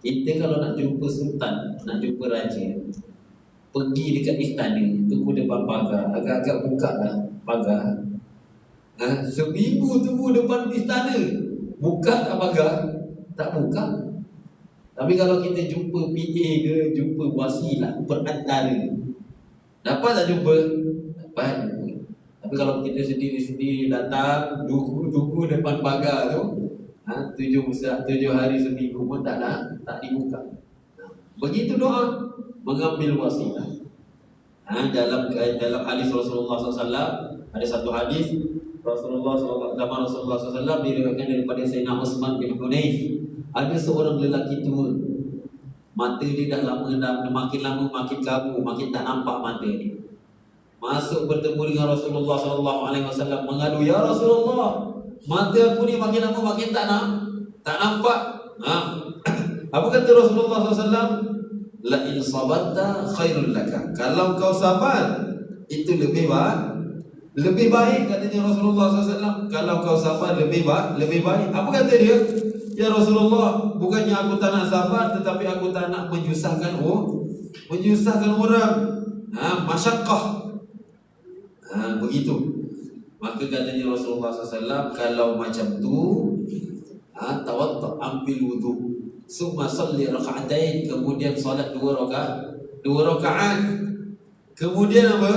Kita kalau nak jumpa sultan, nak jumpa raja, pergi dekat istana, tunggu depan pagar, agak-agak buka dah pagar. Seminggu tunggu depan istana, buka tak pagar? Tak buka. Tapi kalau kita jumpa PA ke, jumpa wasilah, perantara, dapat tak jumpa? Dapat. Tapi kalau kita sendiri-sendiri datang, tunggu depan pagar tu, 7 hari seminggu pun tak dibuka. Begitu doa, mengambil wasilah. Dalam hadis Rasulullah SAW, ada satu hadis Rasulullah SAW diriwayatkan daripada Sayyidina Utsman bin Hunayf. Ada seorang lelaki tua, mata dia dah makin lama makin kabur, makin tak nampak mata dia. Masuk bertemu dengan Rasulullah SAW, mengadu, ya Rasulullah, mata aku ni makin lama makin tak nampak. Apa kata Rasulullah SAW? La in sabarta khairul laka. Kalau kau sabar, itu lebih baik, katanya Rasulullah SAW. Kalau kau sabar lebih baik. Apa kata dia? Ya Rasulullah, bukannya aku tak nak sabar, tetapi aku tak nak menyusahkan orang. Masyaqqah. Begitu. Maka katanya Rasulullah SAW, kalau macam tu, tawadda, ambil wudu, summa salli raka'atain, kemudian salat 2 rakaat. Kemudian apa?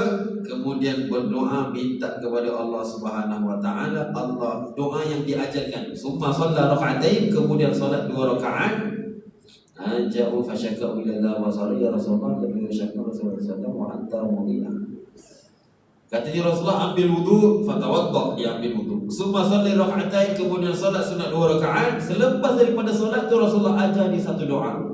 Kemudian berdoa, minta kepada Allah Subhanahu wa taala. Allah, doa yang diajarkan, summa shalla raka'atain, kemudian salat 2 rakaat. Ja'u fasyaka'u ila Allah wa sallallahu ya Rasulullah, kemudian syaka'u Rasulullah sallallahu wa anta mu'mina. Katanya Rasulullah, ambil wudu, fatawadda, dia ambil wudu, summa salli raka'atain, kemudian salat sunat 2 rakaat. Selepas daripada solat tu Rasulullah ajar di satu doa,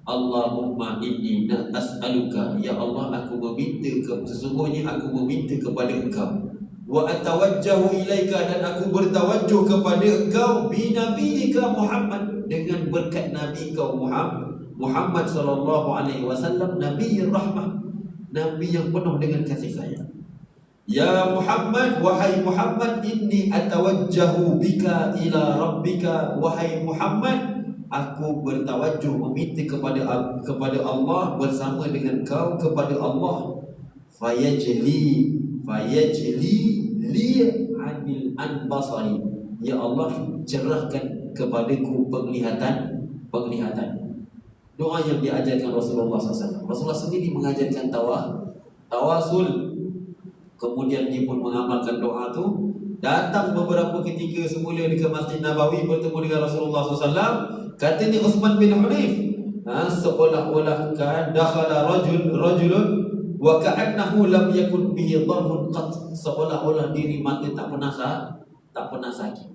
Allahumma inni as'aluka, ya Allah, aku meminta, sesungguhnya aku meminta kepada Engkau, wa atawajjahu ilaika, dan aku bertawajjuh kepada Engkau, bi nabiyika Muhammad, dengan berkat Nabi kau Muhammad sallallahu alaihi wasallam, Nabiyur Rahmah, Nabi yang penuh dengan kasih sayang. Ya Muhammad, wahai Muhammad, inni atawajjahu bika ila rabbika, wahai Muhammad, aku bertawajjuh, meminta kepada Allah, bersama dengan kau kepada Allah. Fayajli li anil basari, ya Allah, cerahkan kepadaku penglihatan. Doa yang diajarkan Rasulullah SAW. Rasulullah sendiri mengajarkan tawasul. Kemudian dia pun mengamalkan doa tu. Datang beberapa ketika semula di Masjid Nabawi, bertemu dengan Rasulullah SAW. Katanya Utsman bin Hunayf, seolah-olah dakhala rajulun wa ka'annahu lam yakun bihi dharrun qat, seolah-olah diri mati tak pernah sakit.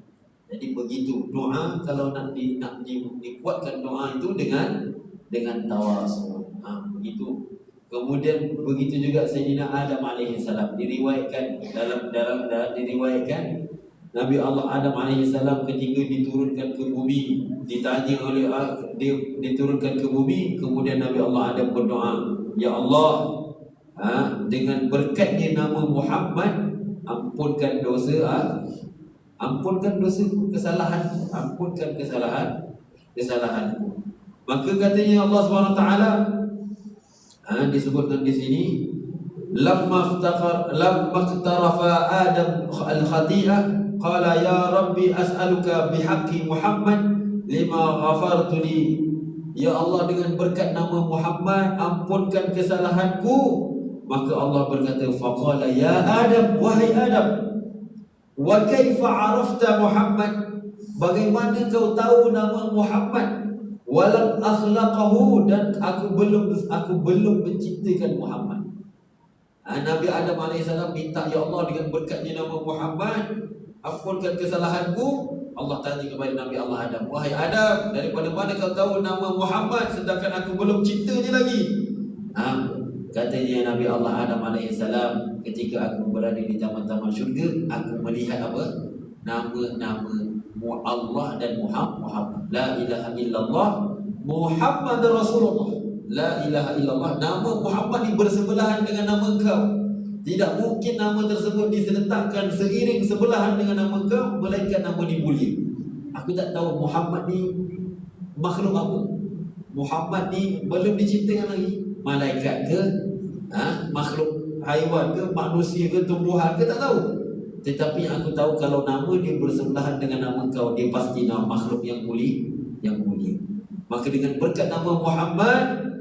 Jadi begitu doa, kalau nak dikuatkan doa itu dengan tawasul. Begitu. Kemudian begitu juga Sayyidina Adam alaihissalam, diriwayatkan diriwayatkan Nabi Allah Adam alaihissalam ketika diturunkan ke bumi, ditanya oleh diturunkan ke bumi, kemudian Nabi Allah Adam berdoa, ya Allah, dengan berkatnya nama Muhammad, ampunkan dosa, ampunkan kesalahanku. Maka katanya Allah Subhanahu wa taala, disebutkan di sini, lamma iqtarafa Adam al-khati'ah qala ya Rabbi as'aluka bihaqqi Muhammad lima ghafartu li, ya Allah, dengan berkat nama Muhammad, ampunkan kesalahanku. Maka Allah berkata, faqala ya Adam, wahai Adam, wa kaifa arafta Muhammad, bagaimana kau tahu nama Muhammad, walam akhlaqahu, dan aku belum menciptakan Muhammad. Nabi Adam AS minta, ya Allah, dengan berkatnya nama Muhammad, ampunkan kesalahanku. Allah tanya kepada Nabi Allah Adam, wahai Adam, daripada mana kau tahu nama Muhammad sedangkan aku belum ciptanya lagi? Katanya Nabi Allah Adam alaihissalam, ketika aku berada di taman-taman syurga, aku melihat apa? Nama-nama Allah dan Muhammad. La ilaha illallah Muhammad Rasulullah. La ilaha illallah, nama Muhammad ni bersebelahan dengan nama engkau. Tidak mungkin nama tersebut diletakkan seiring sebelahan dengan nama engkau, melainkan nama ni mulia. Aku tak tahu Muhammad ni makhluk apa. Muhammad ni belum diciptakan lagi. Malaikat ke, makhluk haiwan ke, manusia ke, tumbuhan ke, tak tahu. Tetapi aku tahu kalau nama dia bersebelahan dengan nama kau, dia pasti nama makhluk yang mulia, yang mulia. Maka dengan berkat nama Muhammad,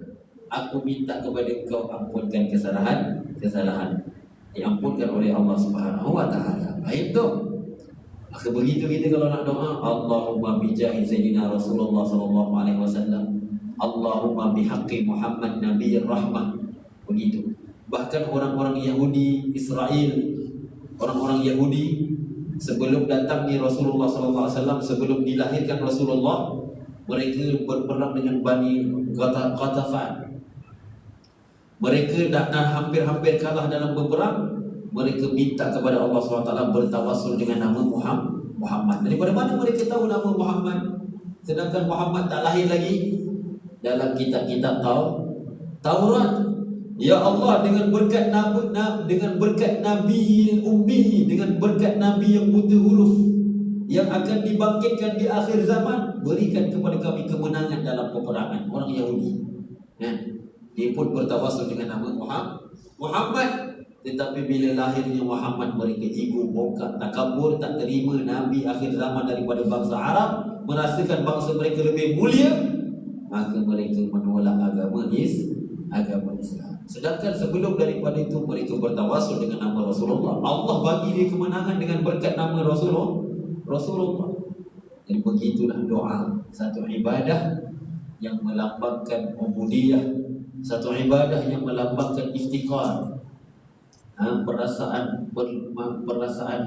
aku minta kepada engkau ampunkan kesalahan diampunkan oleh Allah Subhanahu wa taala. Baik tu. Maka begitu kita kalau nak doa, Allahumma bijahi sayyidina Rasulullah sallallahu alaihi wasallam, Allahumma bihaqqi Muhammad nabiyir rahmah. Begitu. Bahkan orang-orang Yahudi Israel, orang-orang Yahudi sebelum datangnya Rasulullah sallallahu alaihi wasallam, sebelum dilahirkan Rasulullah, mereka berperang dengan Bani Ghatafan. Mereka dah hampir-hampir kalah dalam berperang. Mereka minta kepada Allah SWT bertawassul dengan nama Muhammad. Daripada mana mereka tahu nama Muhammad? Sedangkan Muhammad tak lahir lagi. Dalam kitab-kitab Taurat. Ya Allah, dengan berkat Nabi Ummi, dengan berkat Nabi yang buta huruf, yang akan dibangkitkan di akhir zaman, berikan kepada kami kemenangan dalam peperangan. Orang Yahudi, dia pun bertawassul dengan nama Muhammad. Tetapi bila lahirnya Muhammad, mereka ego, bongkak, takabur, tak terima Nabi akhir zaman daripada bangsa Arab, merasakan bangsa mereka lebih mulia, maka mereka menolak agama Islam. Sedangkan sebelum daripada itu, mereka bertawassul dengan nama Rasulullah. Allah bagi dia kemenangan dengan berkat nama Rasulullah. Jadi begitulah doa, satu ibadah yang melambangkan ubudiyah, satu ibadah yang melambangkan iftikar, perasaan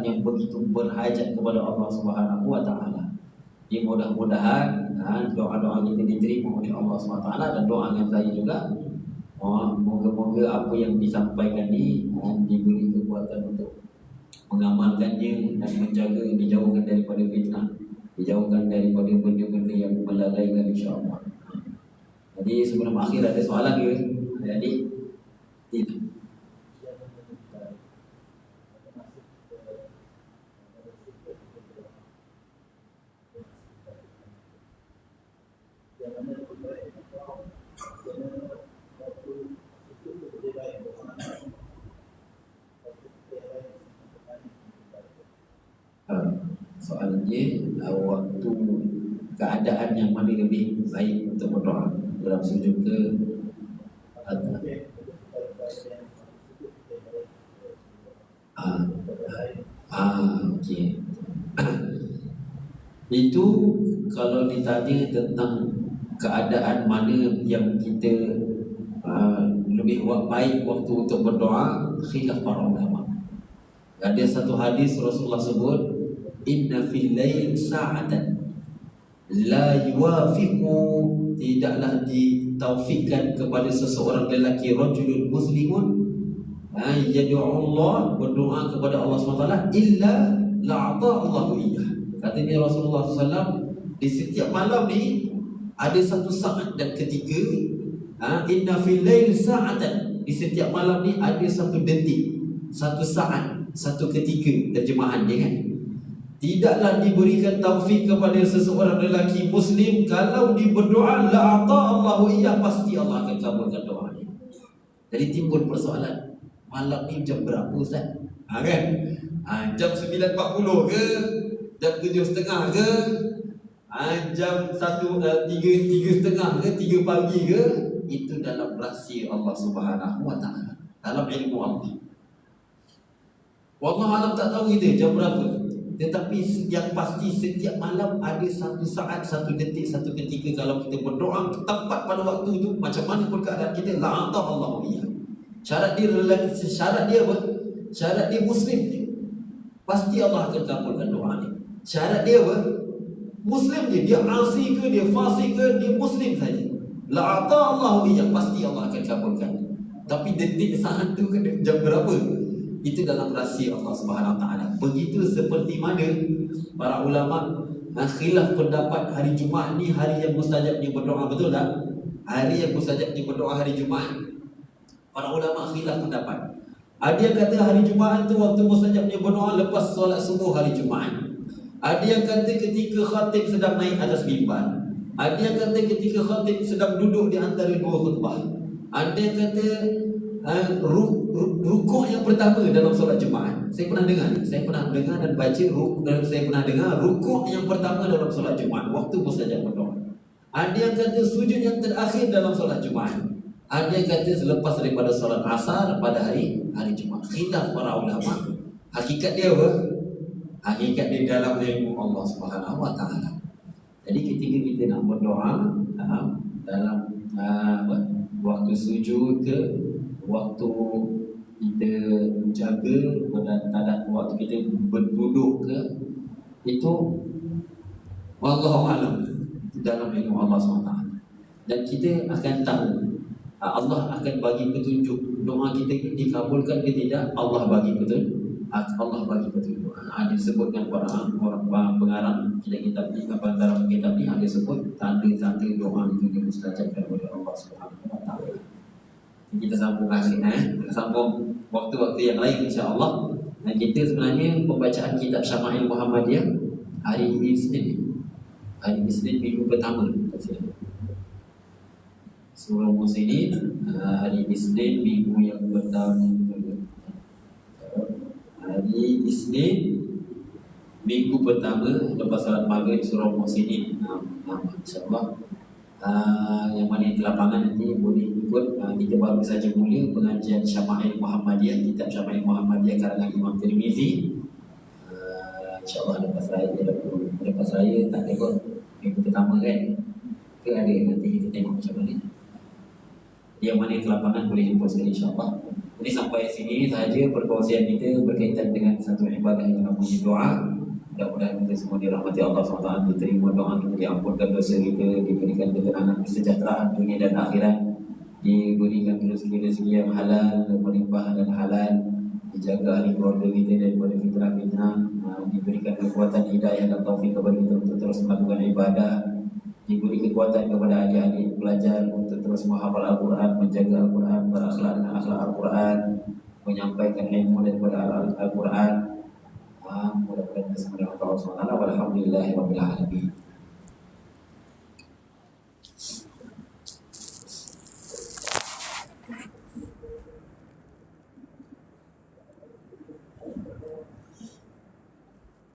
yang begitu berhajat kepada Allah Subhanahu wa taala. Jadi mudah-mudahan doa-doa kita diterima oleh Allah Subhanahu wa taala, dan doa yang saya juga, moga-moga apa yang disampaikan ini diberi kekuatan untuk mengamalkannya dan menjaga, dijauhkan daripada fitnah, dijauhkan daripada benda-benda yang melalaikan, insya-Allah. Jadi sebelum akhir ada soalan ke? Jadi itu. Soalnya waktu keadaan yang mana lebih baik untuk berdoa, dalam sujud ke okey. Itu kalau ditanya tentang keadaan mana yang kita lebih baik waktu untuk berdoa, khilaf para ulama. Ada satu hadis Rasulullah sebut, inna fil lail sa'atan la yuwafiqu, tidaklah ditaufikkan kepada seseorang lelaki, rajulun muslimun, yad'u Allah, berdoa kepada Allah SWT, illa la'ata'allahu iyyah. Katanya Rasulullah SAW, di setiap malam ni ada satu saat dan ketika, inna fil lail sa'atan, di setiap malam ni ada satu detik, satu saat, satu ketika, terjemahan dia kan. Tidaklah diberikan taufik kepada seseorang lelaki muslim, kalau dia berdoa la'ata'allahu iyyah, pasti Allah akan kabulkan doanya. Jadi timbul persoalan, malam ni jam berapa Ustaz? Kan? Jam 9.40 ke? Jam 7.30 ke? Jam 3.30 ke? 3 pagi ke? Itu dalam rahsia Allah Subhanahu wa taala, dalam ilmu Allah. Wallahu alam, tak tahu kita jam berapa. Tetapi yang pasti setiap malam ada satu saat, satu detik, satu ketika, kalau kita berdoa tepat pada waktu itu, macam mana pun keadaan kita, la'ata'allahu iyyah. Syarat dia lelaki, syarat dia apa? Syarat dia muslim je, pasti Allah akan kabulkan doa ni. Syarat dia apa? Muslim je, dia asi ke, dia fasik ke, dia muslim saja, la'ata'allahu iyyah, pasti Allah akan kabulkan. Tapi detik saat tu jam berapa? Itu dalam rahsia Allah Subhanahu Wa Taala. Begitu seperti mana para ulama khilaf pendapat hari Jumaat ni hari yang mustajabnya berdoa, betul tak? Hari yang mustajabnya berdoa hari Jumaat. Para ulama khilaf pendapat. Ada yang kata hari Jumaat itu waktu mustajabnya berdoa lepas solat subuh hari Jumaat. Ada yang kata ketika khatib sedang naik atas mimbar. Ada yang kata ketika khatib sedang duduk di antara dua khutbah. Ada yang kata rukuk yang pertama dalam solat Jumaat. Saya pernah dengar dan baca saya pernah dengar rukuk yang pertama dalam solat Jumaat waktu mustajab berdoa. Ada yang kata sujud yang terakhir dalam solat Jumaat. Ada yang kata selepas daripada solat asar pada hari Jumaat. Khilaf para ulama. Hakikat dia apa? Hakikat dia dalam ilmu Allah Subhanahu Wa Taala. Jadi ketika kita nak berdoa dalam waktu sujud ke, waktu kita menjaga dan waktu kita berduduk ke, itu wallahu alam dalam ilmu Allah SWT. Dan kita akan tahu, Allah akan bagi petunjuk doa kita dikabulkan ke tidak. Allah bagi petunjuk. Ada disebutkan orang pengarang kitab ni, antara kitab ni ada sebut tanda-tanda doa itu dimustajabkan oleh Allah Subhanahu Wa Taala. Kita sambung kita sambung waktu-waktu yang lain insya-Allah. Dan kita sebenarnya pembacaan kitab Syama'il Muhammadiyah hari Isnin minggu pertama. Surah Muslimin hari Isnin minggu yang pertama. Hari Isnin minggu pertama lepas salat maghrib surah Muslimin. InsyaAllah yang mana di lapangan nanti boleh ikut. Kita baru saja mula pengajian Syama'il Muhammadiyah, kitab Syama'il Muhammadiyah karangan Imam Tirmizi. InsyaAllah lepas raya tak tengok minggu pertama kan ke ada, nanti kita tengok macam mana. Yang mana di lapangan boleh jumpa sekali insyaAllah. Jadi sampai sini sahaja perkongsian kita berkaitan dengan satu ibadah yang namanya doa. Mudah-mudahan kita semua dirahmati Allah SWT, diterima doa kita, diampunkan dosa kita, diberikan ketenangan, kesejahteraan dunia dan akhirat, diberikan rezeki-rezeki yang halal, melimpah dan halal, dijaga ahli keluarga kita daripada fitnah-fitnah, diberikan kekuatan hidayah dan taufik kepada kita untuk terus melakukan ibadah, diberi kekuatan kepada adik-adik pelajar untuk terus menghafal Al-Quran, menjaga Al-Quran, berakhlak dengan akhlak Al-Quran, menyampaikan ilmu daripada Al-Quran. Mudah-mudahan kita semua dapat Allah SWT. Walhamdulillahirabbil alamin.